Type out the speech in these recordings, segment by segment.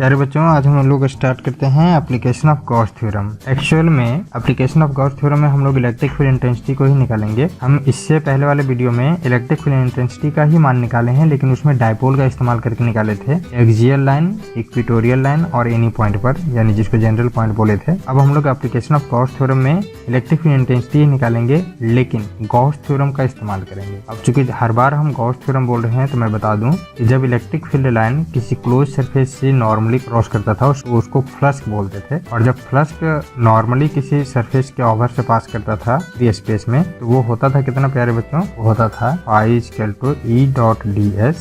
प्यारे बच्चों, आज हम लोग स्टार्ट करते हैं application of Gauss theorem. Actual में एप्लीकेशन ऑफ गॉस थ्योरम में हम लोग इलेक्ट्रिक फील्ड इंटेंसिटी को ही निकालेंगे। हम इससे पहले वाले वीडियो में इलेक्ट्रिक फील्ड इंटेंसिटी का ही मान निकाले हैं, लेकिन उसमें डायपोल का इस्तेमाल करके निकाले थे, एक्सियल लाइन, इक्वेटोरियल लाइन और एनी पॉइंट पर, यानी जिसको जनरल पॉइंट बोले थे। अब हम लोग एप्लीकेशन ऑफ गॉस थ्योरम में इलेक्ट्रिक फील्ड इंटेंसिटी ही निकालेंगे, लेकिन गॉस थ्योरम का इस्तेमाल करेंगे। अब चूंकि हर बार हम गॉस थ्योरम बोल रहे हैं, तो मैं बता दूं कि जब इलेक्ट्रिक फील्ड लाइन किसी क्लोज सरफेस से नॉर्मली क्रॉस करता था उसको फ्लक्स बोलते थे, और जब फ्लक्स नॉर्मली किसी सरफेस के ओवर से पास करता था फ्री स्पेस में, तो वो होता था कितना प्यारे बच्चों, वो होता था I=E.ds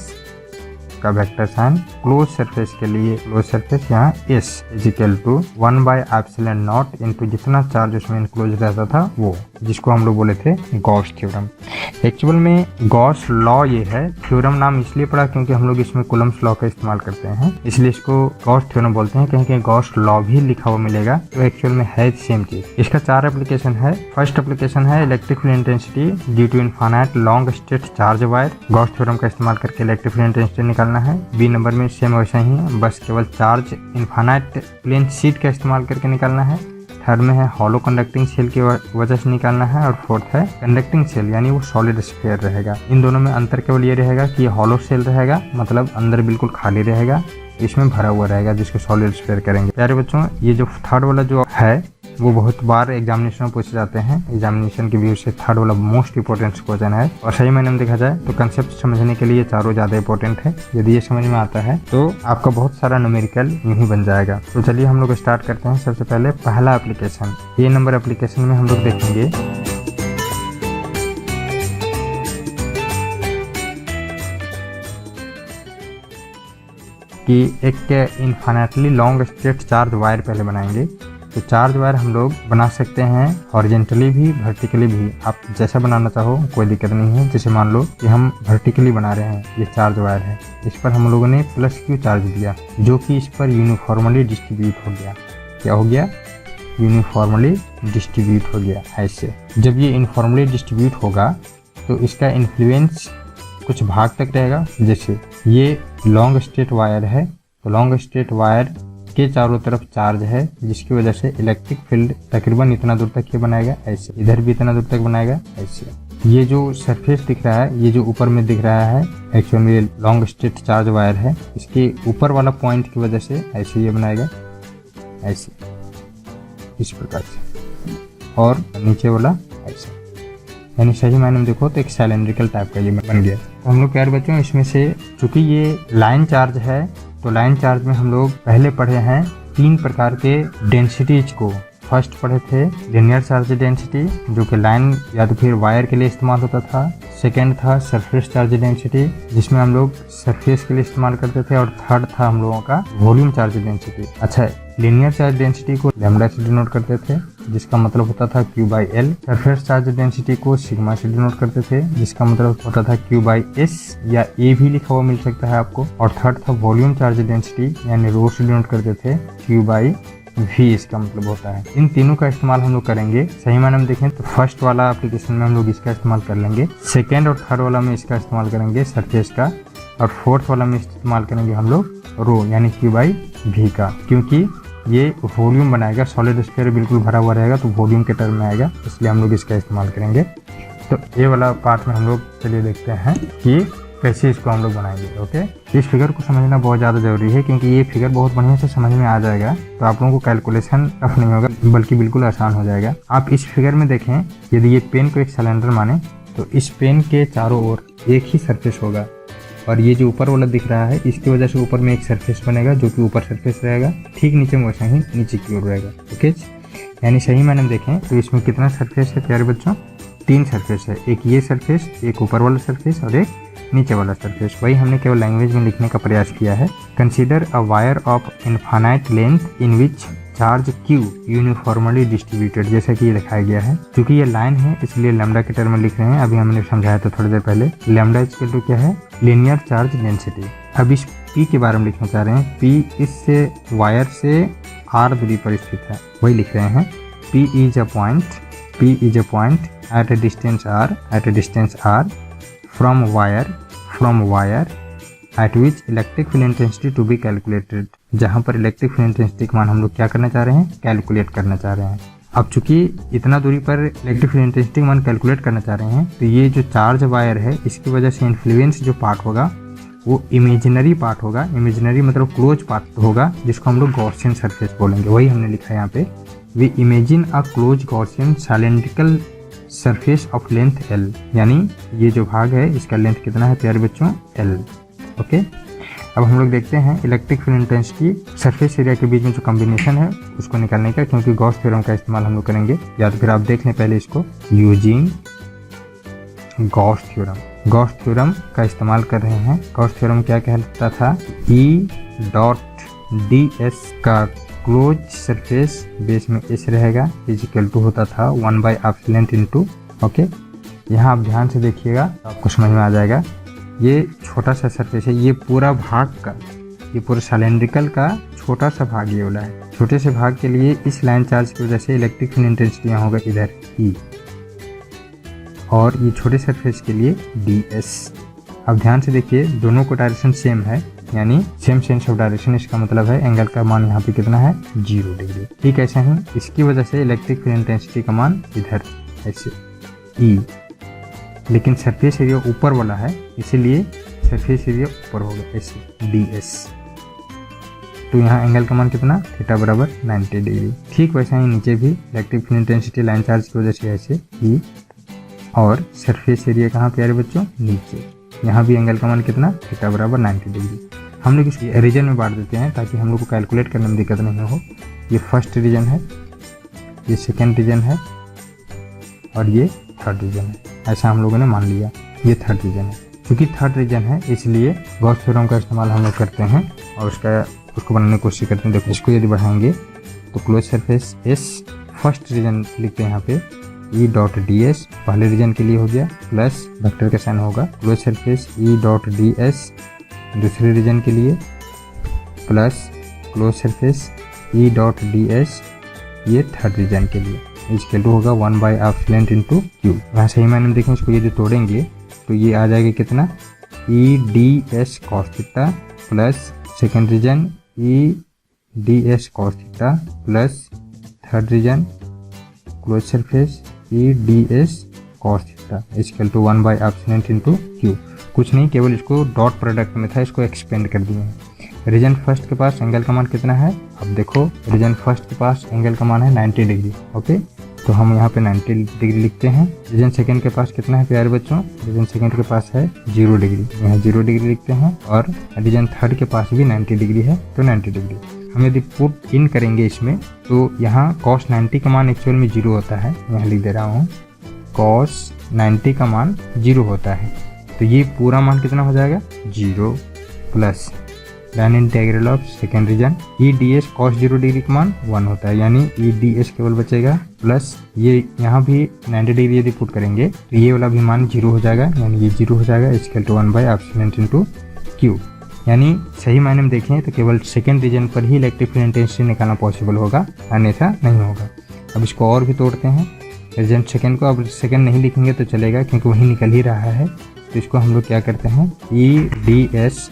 का वेक्टर साइन क्लोज सरफेस के लिए, क्लोज सरफेस यहाँ S =1/ε0 इनटू जितना चार्ज उसमें इनक्लोज रहता था वो, जिसको हम लोग बोले थे गॉस थ्योरम। एक्चुअल में गॉस लॉ ये है, थ्योरम नाम इसलिए पड़ा क्योंकि हम लोग इसमें कूलम्ब्स लॉ का इस्तेमाल करते हैं, इसलिए इसको गॉस थ्योरम बोलते हैं। कहीं कहीं गॉस लॉ भी लिखा हुआ मिलेगा, तो एक्चुअल में है सेम चीज। इसका 4 एप्लीकेशन है। फर्स्ट एप्लीकेशन है electric field intensity due to infinite long straight charge wire. Gauss theorem का इस्तेमाल करके इलेक्ट्रिक फील्ड इंटेंसिटी निकालना है। बी नंबर में सेम वैसा ही है, बस केवल चार्ज इनफाइनाइट प्लेन शीट का इस्तेमाल करके निकालना है। थर्ड में है हॉलो कंडक्टिंग सेल की वजह से निकालना है, और फोर्थ है कंडक्टिंग सेल, यानी वो सॉलिड स्फीयर रहेगा। इन दोनों में अंतर केवल ये रहेगा कि हॉलो सेल रहेगा, मतलब अंदर बिल्कुल खाली रहेगा, इसमें भरा हुआ रहेगा, जिसको सॉलिड स्फीयर करेंगे। प्यारे बच्चों, ये जो थर्ड वाला जो है वो बहुत बार एग्जामिनेशन में पूछे जाते हैं। एग्जामिनेशन के व्यू से थर्ड वाला मोस्ट इंपोर्टेंट क्वेश्चन है, और सही मायने में देखा जाए तो कंसेप्ट समझने के लिए चारों ज्यादा इंपॉर्टेंट है। यदि ये समझ में आता है तो आपका बहुत सारा न्यूमेरिकल यूं ही बन जाएगा। तो चलिए हम लोग स्टार्ट करते हैं। सबसे पहले पहला एप्लीकेशन, ए नंबर एप्लीकेशन में हम लोग देखेंगे कि एक infinitely long straight charge wire पहले बनाएंगे। तो चार्ज वायर हम लोग बना सकते हैं हॉरिजॉन्टली भी, वर्टिकली भी, आप जैसा बनाना चाहो कोई दिक्कत नहीं है। जैसे मान लो कि हम वर्टिकली बना रहे हैं, ये चार्ज वायर है, इस पर हम लोगों ने +Q चार्ज दिया, जो कि इस पर यूनिफॉर्मली डिस्ट्रीब्यूट हो गया। क्या हो गया? यूनिफॉर्मली डिस्ट्रीब्यूट हो गया। ऐसे जब ये यूनिफॉर्मली डिस्ट्रीब्यूट होगा तो इसका इन्फ्लुएंस कुछ भाग तक रहेगा। जैसे ये लॉन्ग स्ट्रेट वायर है, तो लॉन्ग स्ट्रेट वायर के चारों तरफ चार्ज है, जिसकी वजह से इलेक्ट्रिक फील्ड तकरीबन इतना दूर तक ये बनाएगा, ऐसे इधर भी इतना दूर तक बनाएगा, ऐसे। ये जो सरफेस दिख रहा है, ये जो ऊपर में दिख रहा है, एक्चुअली में ये लॉन्ग स्ट्रेट चार्ज वायर है, इसके ऊपर वाला पॉइंट की वजह से ऐसे ये बनाएगा, ऐसे इस प्रकार से, और नीचे वाला ऐसे, यानी सही मायने में देखो तो एक सिलेंड्रिकल टाइप का ये बन गया। तो हम लोग प्यारे बच्चों इसमें से, चूंकि ये लाइन चार्ज है, तो लाइन चार्ज में हम लोग पहले पढ़े हैं 3 प्रकार के डेंसिटीज को। फर्स्ट पढ़े थे लीनियर चार्ज डेंसिटी, जो कि लाइन या तो फिर वायर के लिए इस्तेमाल होता था। सेकेंड था सरफेस चार्ज डेंसिटी, जिसमें हम लोग सरफेस के लिए इस्तेमाल करते थे। और थर्ड था हम लोगों का वॉल्यूम चार्ज डेंसिटी। अच्छा, लीनियर चार्ज डेंसिटी को लैम्डा से डिनोट करते थे, जिसका मतलब होता था Q/L। सरफेस चार्ज डेंसिटी को सिग्मा से डिनोट करते थे, जिसका मतलब होता था Q/S, या A भी लिखा हुआ मिल सकता है आपको। और थर्ड था वॉल्यूम चार्ज डेंसिटी, यानी रो से डिनोट करते थे, Q/V इसका मतलब होता है। इन तीनों का इस्तेमाल हम लोग करेंगे। सही मायने में देखें तो फर्स्ट वाला एप्लीकेशन में हम लोग इसका इस्तेमाल कर लेंगे, सेकेंड और थर्ड वाला में इसका इस्तेमाल करेंगे सरफेस का, और फोर्थ वाला में इस्तेमाल करेंगे हम लोग रो यानी Q/V का, क्योंकि ये वॉल्यूम बनाएगा, सॉलिड स्फीयर बिल्कुल भरा हुआ रहेगा, तो वॉल्यूम के टर्म में आएगा, इसलिए हम लोग इसका इस्तेमाल करेंगे। तो ये वाला पार्ट में हम लोग चलिए देखते हैं कि कैसे इसको हम लोग बनाएंगे। ओके, इस फिगर को समझना बहुत ज़्यादा जरूरी है, क्योंकि ये फिगर बहुत बढ़िया से समझ में आ जाएगा, तो आप लोगों को कैलकुलेशन टफ नहीं होगा, बल्कि बिल्कुल आसान हो जाएगा। आप इस फिगर में देखें, यदि ये पेन को एक सिलेंडर माने, तो इस पेन के चारों ओर एक ही सरफेस होगा, और ये जो ऊपर वाला दिख रहा है, इसकी वजह से ऊपर में एक सरफेस बनेगा, जो कि ऊपर सरफेस रहेगा, ठीक नीचे में वैसा ही नीचे की ओर रहेगा। ओके, यानी सही मायने में देखें तो इसमें कितना सरफेस है प्यारे बच्चों? 3 सरफेस है, एक ये सरफेस, एक यूपर वाला सरफेस और एक नीचे वाला सरफेस। वही हमने केवल लैंग्वेज में लिखने का प्रयास किया है। Consider a wire of infinite length in which charge Q uniformly distributed, जैसा कि ये दिखाया गया है। क्योंकि ये लाइन है इसलिए लैम्डा के टर्म में लिख रहे हैं, अभी हमने समझाया था थोड़ी देर पहले। लैम्डा इक्वल क्या है? Linear charge density. अब इस P के बारे में लिखना चाह रहे हैं। P इससे वायर से R दूरी पर स्थित है, वही लिख रहे हैं। P is a point at a distance r from wire at which electric field intensity to be calculated, जहाँ पर इलेक्ट्रिक फील्ड इंटेंसिटी का मान हम लोग क्या करना चाह रहे हैं, कैलकुलेट करना चाह रहे हैं। अब चूंकि इतना दूरी पर इलेक्ट्रिक फील्ड इंटेंसिटी का मान कैलकुलेट करना चाह रहे हैं, तो ये जो चार्ज वायर है इसकी वजह से इन्फ्लुएंस जो पार्ट होगा वो इमेजिनरी पार्ट होगा। इमेजिनरी मतलब क्लोज पार्ट होगा, जिसको हम लोग गॉसियन सरफेस बोलेंगे। वही हमने लिखा है यहाँ पे, we imagine a close Gaussian cylindrical surface of length L, यानी ये जो भाग है इसका लेंथ कितना है प्यारे बच्चों, एल। ओके, अब हम लोग देखते हैं electric field intensity surface area के बीच में जो कॉम्बिनेशन है उसको निकालने का, क्योंकि गॉस थ्योरम का इस्तेमाल हम लोग करेंगे। या तो फिर आप देख लें पहले इसको, using Gauss theorem, Gauss theorem का इस्तेमाल कर रहे हैं। गॉस थ्योरम क्या कहता था, ई डॉट डी एस का क्लोज सरफेस बेस में एस रहेगा इजिकल टू होता था 1/हाफ लेंथ इनटू। ओके, यहाँ आप ध्यान से देखिएगा आपको समझ में आ जाएगा। ये छोटा सा सरफेस है, ये पूरा भाग का, ये पूरा सिलेंड्रिकल का छोटा सा भाग ये वाला है। छोटे से भाग के लिए इस लाइन चार्ज की वजह से इलेक्ट्रिक फील्ड इंटेंसिटी यहाँ होगा इधर ई, और ये छोटे सरफेस के लिए डी एस। अब ध्यान से देखिए, दोनों को डायरेक्शन सेम है, यानी सेम सेंस ऑफ डायरेक्शन। इसका मतलब है एंगल का मान यहाँ पे कितना है, 0 डिग्री। ठीक ऐसे ही इसकी वजह से इलेक्ट्रिक फील्ड इंटेंसिटी का मान इधर ऐसे ई, लेकिन सरफेस एरिया ऊपर वाला है इसीलिए सरफेस एरिया ऊपर होगा ऐसे डी एस। तो यहाँ एंगल का मान कितना, थीटा बराबर 90 डिग्री। ठीक वैसा ही नीचे भी electric field intensity line charge की वजह से ऐसे ई, और सरफेस एरिया कहाँ प्यारे बच्चों, नीचे। यहाँ भी एंगल का मान कितना, थीटा बराबर 90 डिग्री। हम लोग इस रीजन में बांट देते हैं ताकि हम लोग को कैलकुलेट करने में दिक्कत नहीं हो। ये फर्स्ट रीजन है, ये सेकेंड रीजन है, और ये थर्ड रीजन है। ऐसा हम लोगों ने मान लिया, ये थर्ड रीजन है। क्योंकि थर्ड रीजन है इसलिए गॉस थ्योरम का इस्तेमाल हम लोग करते हैं और उसको बनाने की कोशिश करते हैं। देखो, इसको यदि बढ़ाएंगे तो close surface S, first region लिखते हैं यहाँ पे ई डॉट डी एस, पहले रीजन के लिए हो गया, प्लस वेक्टर का साइन होगा close surface E dot D S दूसरे रीजन के लिए, plus close surface E dot D S ये थर्ड रीजन के लिए। इसके टू होगा 1/हाफ लेंथ इंटू क्यू। वहाँ सही मायने में देखें, इसको यदि तोड़ेंगे तो ये आ जाएगा कितना, E D S cos theta plus second region E D S cos theta plus third region close surface E D S cos theta equal to 1/हाफ लेंथ इंटू क्यू। कुछ नहीं, केवल इसको डॉट प्रोडक्ट में था, इसको एक्सपेंड कर दिए हैं। रीजन फर्स्ट के पास एंगल का मान कितना है, अब देखो रीजन फर्स्ट के पास एंगल का मान है 90 डिग्री। ओके, तो हम यहाँ पे 90 डिग्री लिखते हैं। रीजन सेकंड के पास कितना है प्यारे बच्चों, रीजन सेकंड के पास है 0 डिग्री, यहाँ 0 डिग्री लिखते हैं। और रीजन थर्ड के पास भी 90 डिग्री है, तो 90 डिग्री हम यदि पुट इन करेंगे इसमें, तो यहाँ cos 90 का मान एक्चुअल में 0 होता है। यहाँ लिख दे रहा हूँ, cos 90 का मान 0 होता है, तो ये पूरा मान कितना हो जाएगा, 0 plus line integral of second region E D S cos 0 degree का मान 1 होता है, यानी ई डी एस केवल बचेगा, प्लस ये यहाँ भी 90 डिग्री यदि पुट करेंगे तो ये वाला भी मान 0 हो जाएगा, यानी ये 0 हो जाएगा इक्वल टू 1/हाफ लेंथ इंटू क्यू। यानी सही मायने में देखें तो केवल सेकेंड रीजन पर ही इलेक्ट्रिक फील्ड इंटेंसिटी निकालना पॉसिबल होगा, अन्यथा नहीं होगा। अब इसको और भी तोड़ते हैं, रीजन सेकेंड को, अब सेकेंड नहीं लिखेंगे तो चलेगा क्योंकि वही निकल ही रहा है। तो इसको हम लोग क्या करते हैं, E D S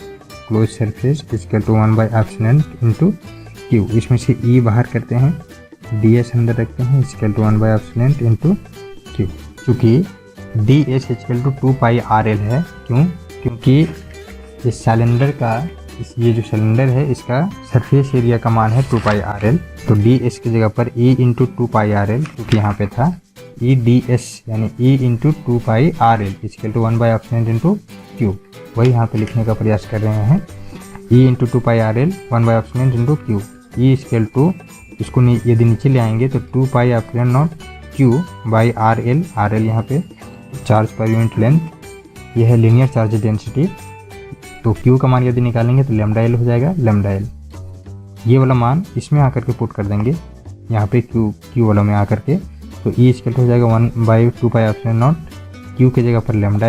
close surface equal to 1/हाफ लेंथ इंटू क्यू। इसमें से ई बाहर करते हैं, डी एस अंदर रखते हैं इक्वल टू 1/हाफ लेंथ इंटू क्यू। चूँकि D S equal to 2πRL है, क्यों, क्योंकि इस सिलेंडर का ये जो सिलेंडर है इसका सरफेस एरिया का मान है 2πRL, तो डी एस की जगह पर ई इंटू 2πRL, क्योंकि यहाँ पे था ई डी एस यानी E into 2πRL equal to 1/हाफ लेंथ इंटू क्यू। वही यहाँ पे लिखने का प्रयास कर रहे हैं, ई इंटू 2πRL 1/हाफ length into Q. E equal to, इसको यदि नीचे ले आएंगे तो 2πहाफ length naught Q by RL, RL यहाँ पे चार्ज पर यूनिट लेंथ, यह है लीनियर चार्ज डेंसिटी। तो क्यू का मान यदि निकालेंगे तो लैम्डा एल हो जाएगा, लैम्डा एल। ये वाला मान इसमें आकर के पुट कर देंगे, यहाँ पे क्यू वाला में आकर के, तो ई इक्वल हो जाएगा 1/2πहाफ लेंथ नॉट क्यू की जगह पर लैम्डा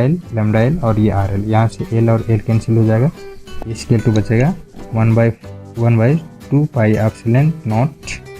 एल और ये RL, यहाँ से एल और एल कैंसिल हो जाएगा, इक्वल टू बचेगा 1/2πहाफ length naught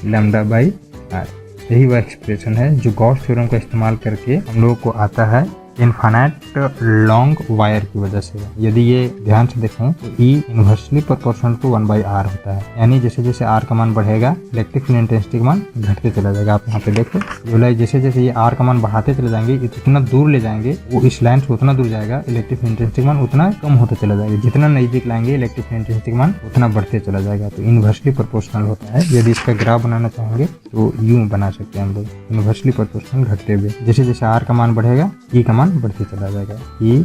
lambda by R. यही वह एक्सप्रेशन है जो गॉस थ्योरम का इस्तेमाल करके हम लोगों को आता है इनफाइनाइट लॉन्ग वायर की वजह से। यदि ये ध्यान से देखें तो E inversely proportional to 1/r होता है, यानी जैसे जैसे R का मान बढ़ेगा इलेक्ट्रिक फील्ड इंटेंसिटी का मान घटते चला जाएगा। आप यहाँ पे देखो बोला जैसे जैसे ये R का मान बढ़ाते चले जाएंगे, जितना दूर ले जाएंगे वो इस लाइन से उतना दूर जाएगा, इलेक्ट्रिक फील्ड इंटेंसिटी का मान उतना कम होता चला जाएगा। जितना नजदीक लाएंगे इलेक्ट्रिक फील्ड इंटेंसिटी का मान उतना बढ़ते चला जाएगा। तो इनवर्सली प्रोपोर्शनल होता है। यदि इसका ग्राफ बनाना चाहेंगे तो यूं बना सकते हैं हम लोग, इनवर्सली प्रोपोर्शनल घटते हुए। जैसे जैसे R का मान बढ़ेगा E का मान बढ़ते चला जाएगा। E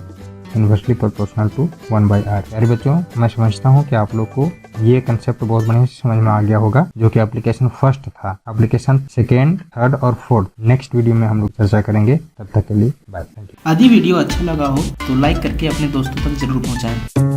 inversely proportional to 1/r। प्यारे बच्चों, मैं समझता हूँ कि आप लोग को ये कंसेप्ट बहुत बढ़िया से समझ में आ गया होगा, जो कि एप्लीकेशन फर्स्ट था। एप्लीकेशन सेकेंड, थर्ड और फोर्थ नेक्स्ट वीडियो में हम लोग चर्चा करेंगे। तब तक के लिए बाय। यदि वीडियो अच्छा लगा हो तो लाइक करके अपने दोस्तों तक जरूर पहुंचाएं।